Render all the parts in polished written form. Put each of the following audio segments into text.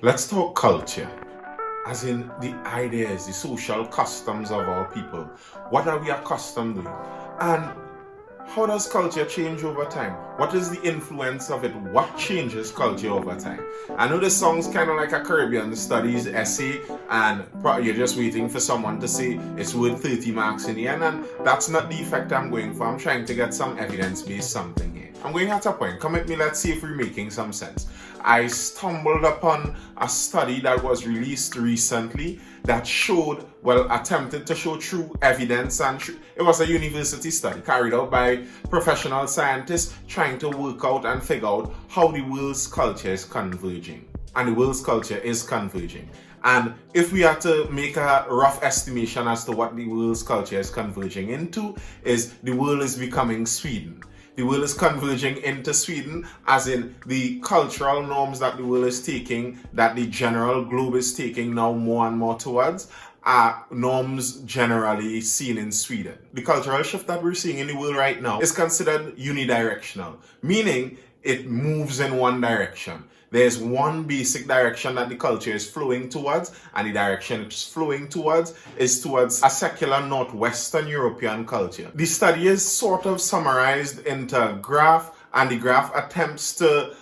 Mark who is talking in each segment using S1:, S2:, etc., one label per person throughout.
S1: Let's talk culture, as in the ideas, the social customs of our people. What are we accustomed to? And how does culture change over time? What is the influence of it? What changes culture over time? I know this sounds kind of like a Caribbean studies essay, and you're just waiting for someone to say it's worth 30 marks in the end, and that's not the effect I'm going for. I'm trying to get some evidence-based something here. I'm going at a point. Come at me, let's see if we're making some sense. I stumbled upon a study that was released recently that attempted to show true evidence, and it was a university study carried out by professional scientists trying to work out and figure out how the world's culture is converging. And the world's culture is converging. And if we had to make a rough estimation as to what the world's culture is converging into, is the world is becoming Sweden. The world is converging into Sweden, as in the cultural norms that the world is taking, that the general globe is taking now more and more towards, are norms generally seen in Sweden. The cultural shift that we're seeing in the world right now is considered unidirectional, meaning it moves in one direction. There's one basic direction that the culture is flowing towards, and the direction it's flowing towards is towards a secular Northwestern European culture. The study is sort of summarized into a graph, and the graph attempts to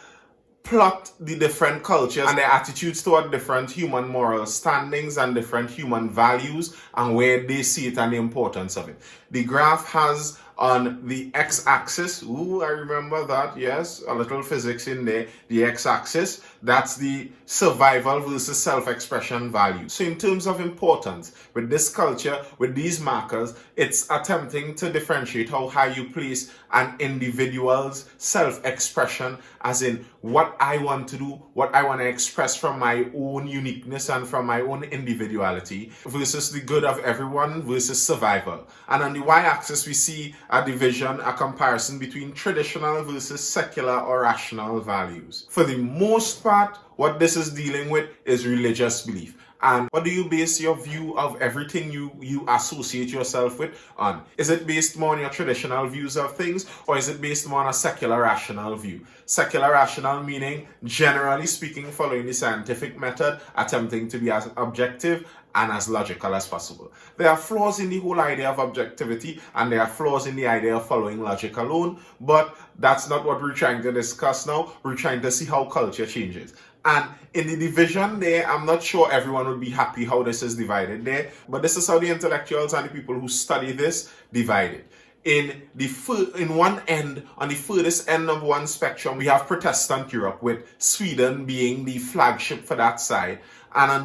S1: plot the different cultures and their attitudes toward different human moral standings and different human values and where they see it and the importance of it. The graph has on the x-axis, I remember that, yes, a little physics in there, the x-axis, that's the survival versus self-expression value. So in terms of importance, with this culture, with these markers, it's attempting to differentiate how high you place an individual's self-expression, as in what I want to do, what I want to express from my own uniqueness and from my own individuality, versus the good of everyone versus survival. And on the y-axis, we see a division, a comparison between traditional versus secular or rational values. For the most part, what this is dealing with is religious belief. And what do you base your view of everything you associate yourself with on? Is it based more on your traditional views of things, or is it based more on a secular rational view? Secular rational meaning, generally speaking, following the scientific method, attempting to be as objective and as logical as possible. There are flaws in the whole idea of objectivity, and there are flaws in the idea of following logic alone, but that's not what we're trying to discuss now. We're trying to see how culture changes. And in the division there, I'm not sure everyone would be happy how this is divided there, but this is how the intellectuals and the people who study this divide it. In one end, on the furthest end of one spectrum, we have Protestant Europe, with Sweden being the flagship for that side. And on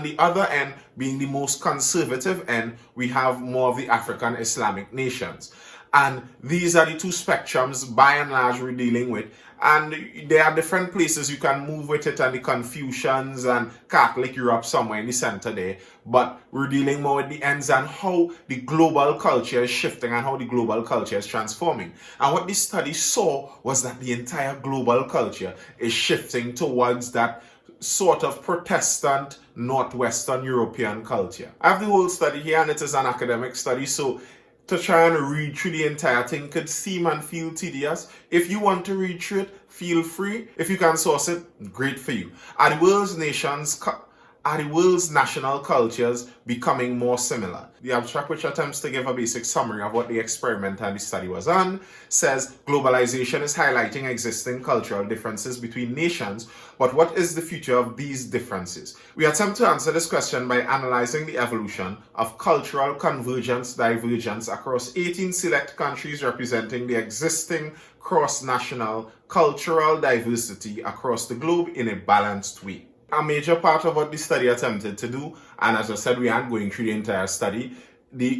S1: the other end, being the most conservative end, we have more of the African Islamic nations. And these are the two spectrums, by and large, we're dealing with. And there are different places you can move with it, and the Confucians and Catholic Europe somewhere in the center there. But we're dealing more with the ends and how the global culture is shifting and how the global culture is transforming. And what this study saw was that the entire global culture is shifting towards that sort of Protestant Northwestern European culture. I have the whole study here, and it is an academic study, so to try and read through the entire thing could seem and feel tedious. If you want to read through it, feel free. If you can source it, great for you. Are the world's national cultures becoming more similar? The abstract, which attempts to give a basic summary of what the experiment and the study was on, says globalization is highlighting existing cultural differences between nations, but what is the future of these differences? We attempt to answer this question by analyzing the evolution of cultural convergence, divergence across 18 select countries, representing the existing cross-national cultural diversity across the globe in a balanced way. A major part of what the study attempted to do, and as I said, we aren't going through the entire study,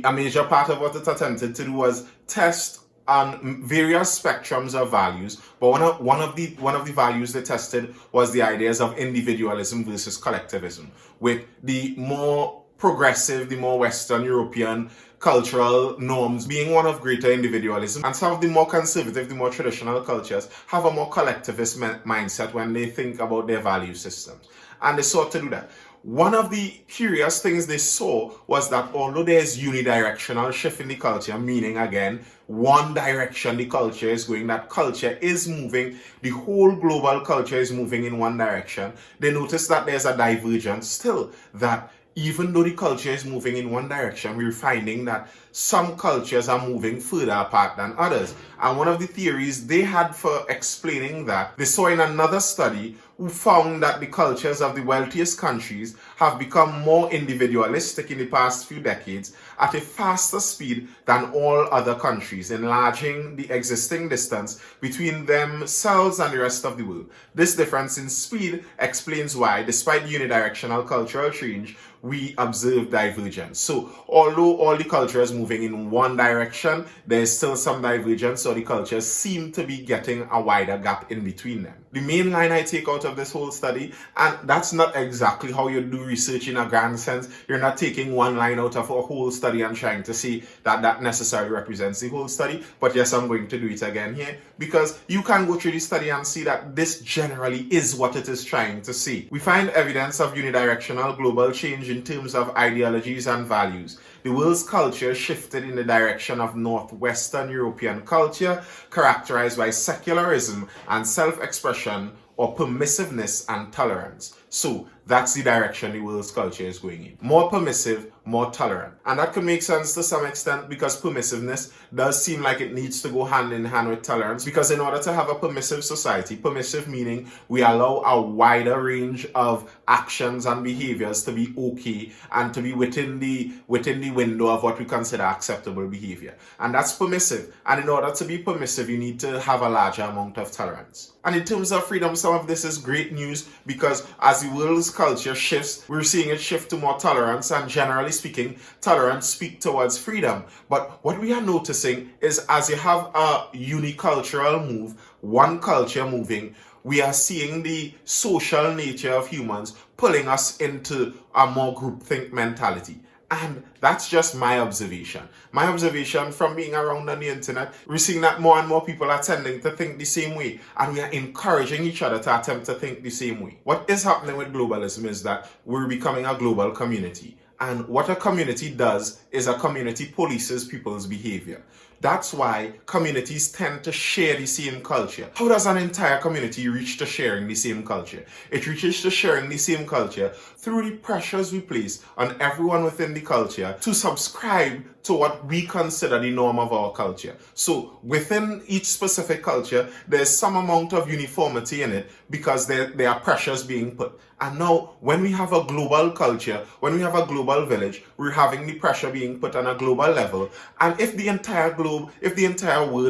S1: a major part of what it attempted to do was test on various spectrums of values, but one of the values they tested was the ideas of individualism versus collectivism, with the more progressive, the more Western European cultural norms being one of greater individualism, and some of the more conservative, the more traditional cultures have a more collectivist mindset when they think about their value systems, and they sought to do that. One of the curious things they saw was that although there's unidirectional shift in the culture, meaning again, one direction the culture is going, that culture is moving, the whole global culture is moving in one direction, they noticed that there's a divergence still, that even though the culture is moving in one direction, we're finding that some cultures are moving further apart than others. And one of the theories they had for explaining that, they saw in another study who found that the cultures of the wealthiest countries have become more individualistic in the past few decades at a faster speed than all other countries, enlarging the existing distance between themselves and the rest of the world. This difference in speed explains why, despite unidirectional cultural change, we observe divergence. So, although all the culture is moving in one direction, there is still some divergence, so the cultures seem to be getting a wider gap in between them. The main line I take out of this whole study, and that's not exactly how you do research in a grand sense, you're not taking one line out of a whole study and trying to see that that necessarily represents the whole study, but yes, I'm going to do it again here, because you can go through the study and see that this generally is what it is trying to see. We find evidence of unidirectional global change in terms of ideologies and values. The world's culture shifted in the direction of Northwestern European culture, characterized by secularism and self-expression, or permissiveness and tolerance. So that's the direction the world's culture is going in. More permissive, more tolerant. And that could make sense to some extent, because permissiveness does seem like it needs to go hand in hand with tolerance, because in order to have a permissive society, permissive meaning we allow a wider range of actions and behaviors to be okay and to be within the window of what we consider acceptable behavior. And that's permissive. And in order to be permissive, you need to have a larger amount of tolerance. And in terms of freedom, some of this is great news, because as the world's culture shifts, we're seeing it shift to more tolerance, and generally speaking, tolerance speaks towards freedom. But what we are noticing is, as you have a unicultural move, one culture moving, we are seeing the social nature of humans pulling us into a more groupthink mentality. And that's just my observation. My observation from being around on the internet, we're seeing that more and more people are tending to think the same way, and we are encouraging each other to attempt to think the same way. What is happening with globalism is that we're becoming a global community. And what a community does is a community polices people's behavior. That's why communities tend to share the same culture. How does an entire community reach to sharing the same culture? It reaches to sharing the same culture through the pressures we place on everyone within the culture to subscribe to what we consider the norm of our culture. So within each specific culture, there's some amount of uniformity in it, because there are pressures being put. And now, when we have a global culture, when we have a global village, we're having the pressure being put on a global level. And if the entire world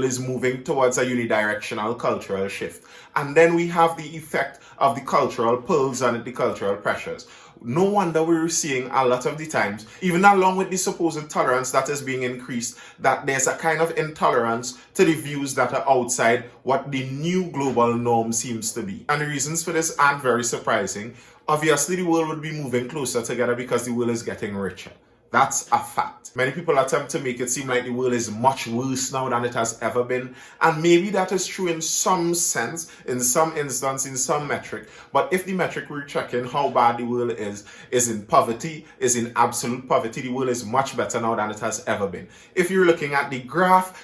S1: is moving towards a unidirectional cultural shift, and then we have the effect of the cultural pulls and the cultural pressures, no wonder we're seeing a lot of the times, even along with the supposed tolerance that is being increased, that there's a kind of intolerance to the views that are outside what the new global norm seems to be. And the reasons for this aren't very surprising. Obviously, the world would be moving closer together because the world is getting richer. That's a fact. Many people attempt to make it seem like the world is much worse now than it has ever been. And maybe that is true in some sense, in some instance, in some metric. But if the metric we're checking how bad the world is in poverty, is in absolute poverty, the world is much better now than it has ever been. If you're looking at the graph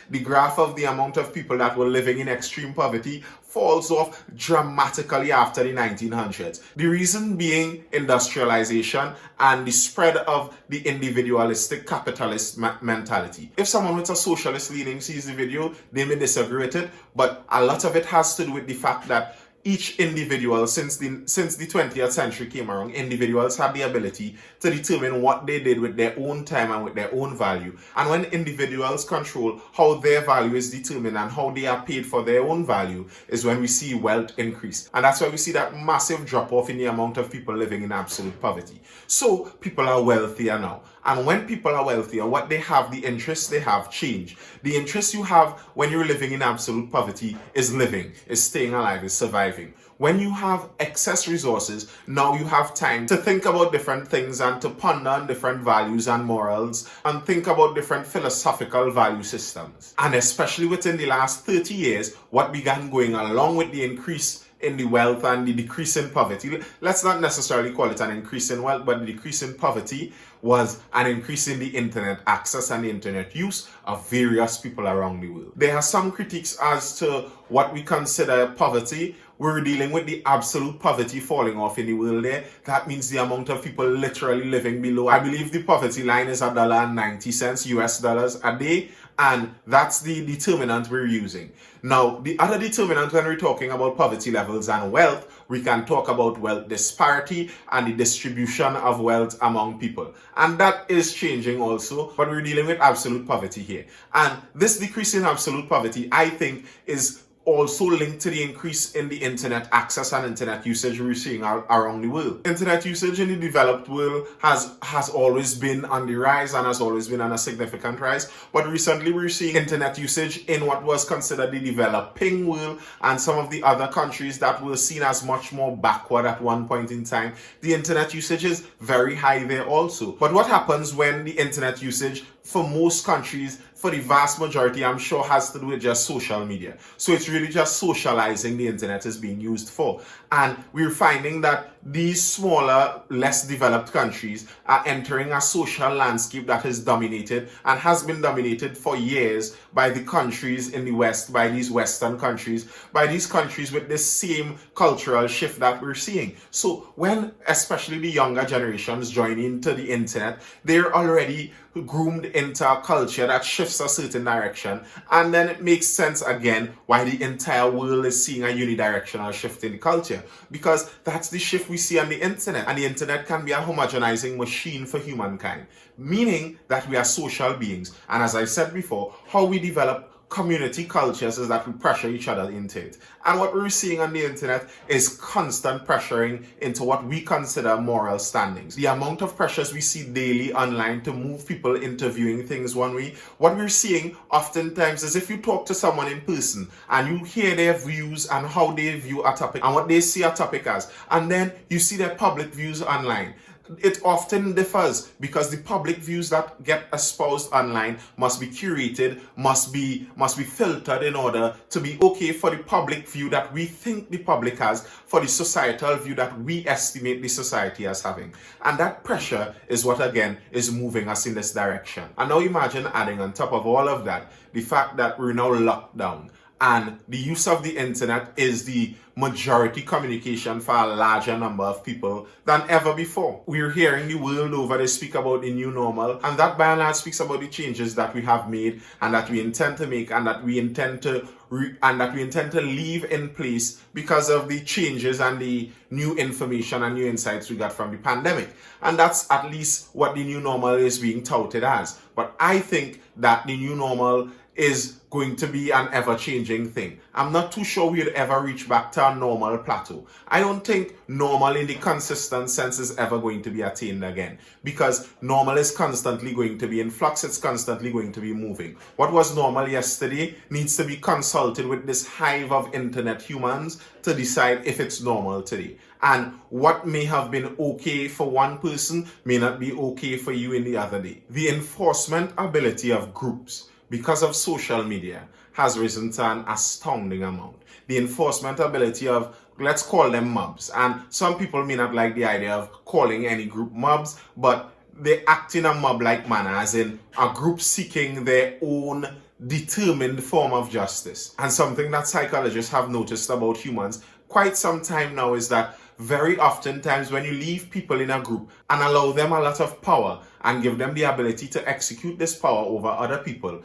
S1: of the amount of people that were living in extreme poverty falls off dramatically after the 1900s. The reason being industrialization and the spread of the individualistic capitalist mentality. If someone with a socialist leaning sees the video, they may disagree with it, but a lot of it has to do with the fact that each individual, since the 20th century came around, individuals had the ability to determine what they did with their own time and with their own value. And when individuals control how their value is determined and how they are paid for their own value, is when we see wealth increase. And that's why we see that massive drop off in the amount of people living in absolute poverty. So people are wealthier now. And when people are wealthier, what they have, the interests they have change. The interest you have when you're living in absolute poverty is living, is staying alive, is surviving. When you have excess resources, now you have time to think about different things and to ponder on different values and morals and think about different philosophical value systems. And especially within the last 30 years, what began going along with the increase in the wealth and the decrease in poverty, let's not necessarily call it an increase in wealth, but the decrease in poverty was an increase in the internet access and the internet use of various people around the world. There are some critiques as to what we consider poverty. We're dealing with the absolute poverty falling off in the world there. That means the amount of people literally living below. I believe the poverty line is $1.90 US dollars a day, and that's the determinant we're using. Now, the other determinant when we're talking about poverty levels and wealth, we can talk about wealth disparity and the distribution of wealth among people. And that is changing also, but we're dealing with absolute poverty here. And this decrease in absolute poverty, I think, is also linked to the increase in the internet access and internet usage we're seeing around the world. Internet usage in the developed world has always been on the rise and has always been on a significant rise. But recently we're seeing internet usage in what was considered the developing world and some of the other countries that were seen as much more backward at one point in time. The internet usage is very high there also. But what happens when the internet usage for most countries, for the vast majority, I'm sure, has to do with just social media. So it's really just socializing the internet is being used for. And we're finding that these smaller, less developed countries are entering a social landscape that is dominated and has been dominated for years by the countries in the West, by these Western countries, by these countries with the same cultural shift that we're seeing. So when especially the younger generations join into the internet, they're already groomed into a culture that shifts a certain direction, and then it makes sense again why the entire world is seeing a unidirectional shift in the culture, because that's the shift we see on the internet. And the internet can be a homogenizing machine for humankind, meaning that we are social beings. And as I said before, how we develop community cultures is that we pressure each other into it. And what we're seeing on the internet is constant pressuring into what we consider moral standings. The amount of pressures we see daily online to move people into viewing things one way, what we're seeing oftentimes is if you talk to someone in person and you hear their views and how they view a topic and what they see a topic as, and then you see their public views online, it often differs because the public views that get espoused online must be curated, must be filtered in order to be okay for the public view that we think the public has, for the societal view that we estimate the society as having. And that pressure is what again is moving us in this direction. And now imagine adding on top of all of that the fact that we're now locked down. And the use of the internet is the majority communication for a larger number of people than ever before. We're hearing the world over they speak about the new normal, and that by and large speaks about the changes that we have made and that we intend to make and that we intend to leave in place because of the changes and the new information and new insights we got from the pandemic. And that's at least what the new normal is being touted as. But I think that the new normal is going to be an ever-changing thing. I'm not too sure we'll ever reach back to a normal plateau. I don't think normal in the consistent sense is ever going to be attained again, because normal is constantly going to be in flux, it's constantly going to be moving. What was normal yesterday needs to be consulted with this hive of internet humans to decide if it's normal today. And what may have been okay for one person may not be okay for you in the other day. The enforcement ability of groups because of social media has risen to an astounding amount. The enforcement ability of, let's call them mobs, and some people may not like the idea of calling any group mobs, but they act in a mob-like manner, as in a group seeking their own determined form of justice. And something that psychologists have noticed about humans quite some time now is that very oftentimes when you leave people in a group and allow them a lot of power and give them the ability to execute this power over other people,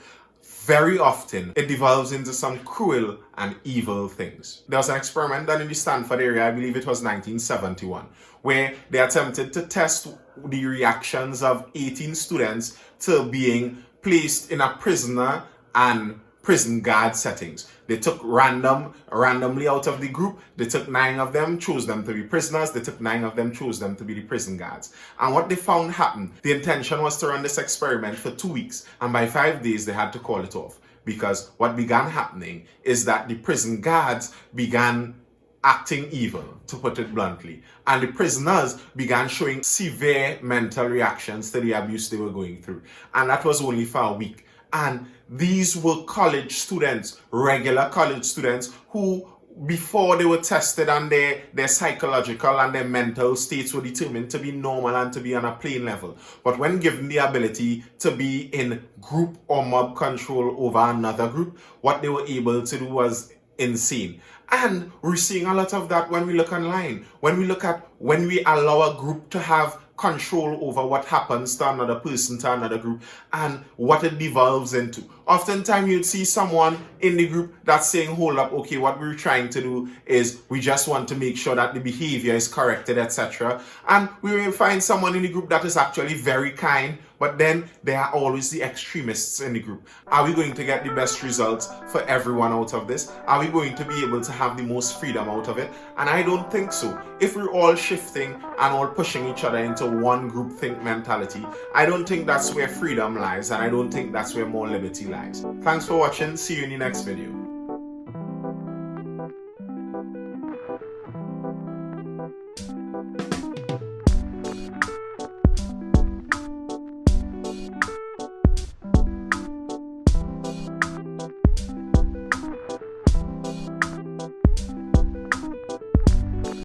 S1: very often it devolves into some cruel and evil things. There was an experiment done in the Stanford area, I believe it was 1971, where they attempted to test the reactions of 18 students to being placed in a prisoner and prison guard settings. They took randomly out of the group. They took 9 of them, chose them to be prisoners. They took 9 of them, chose them to be the prison guards. And what they found happened, the intention was to run this experiment for 2 weeks. And by 5 days, they had to call it off. Because what began happening is that the prison guards began acting evil, to put it bluntly. And the prisoners began showing severe mental reactions to the abuse they were going through. And that was only for a week. And these were college students, regular college students, who before they were tested and their psychological and their mental states were determined to be normal and to be on a plane level. But when given the ability to be in group or mob control over another group, what they were able to do was insane. And we're seeing a lot of that when we look online. When we allow a group to have control over what happens to another person, to another group, and what it devolves into. Oftentimes you'd see someone in the group that's saying, hold up, okay, what we're trying to do is we just want to make sure that the behavior is corrected, etc. And we will find someone in the group that is actually very kind, but then there are always the extremists in the group. Are we going to get the best results for everyone out of this? Are we going to be able to have the most freedom out of it? And I don't think so. If we're all shifting and all pushing each other into one groupthink mentality, I don't think that's where freedom lies, and I don't think that's where more liberty lies. Thanks for watching. See you in the next video.